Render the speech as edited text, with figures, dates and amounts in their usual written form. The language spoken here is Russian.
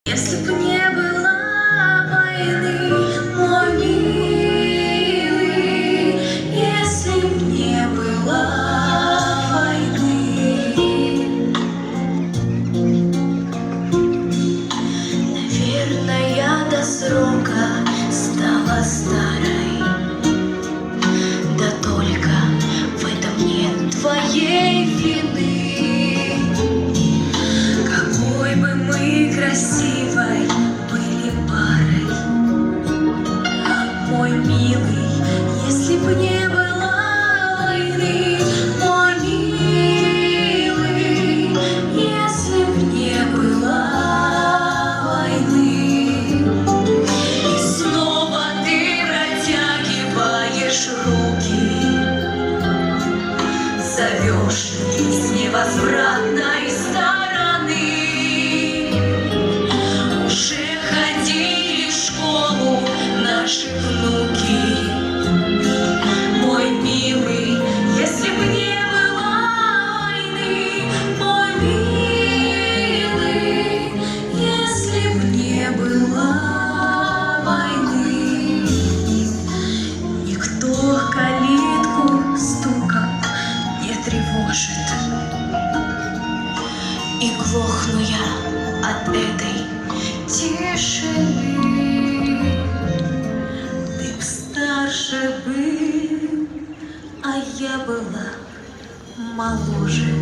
Если б не было войны, мой милый, если б не было войны. Наверное, я до срока стала старой, да только в этом нет твоей вины. Какой бы мы красивой были парой, мой милый, если бы не было войны, мой милый, если бы не было войны. И снова ты протягиваешь руки, зовешь из невозвратной стороны. Уже ходили в школу наши внуки, мой милый, если бы не было войны, мой милый, если бы не было войны. Никто калитку стуком не тревожит, и глохну я от этой тишины. Ты б старше был, а я была моложе.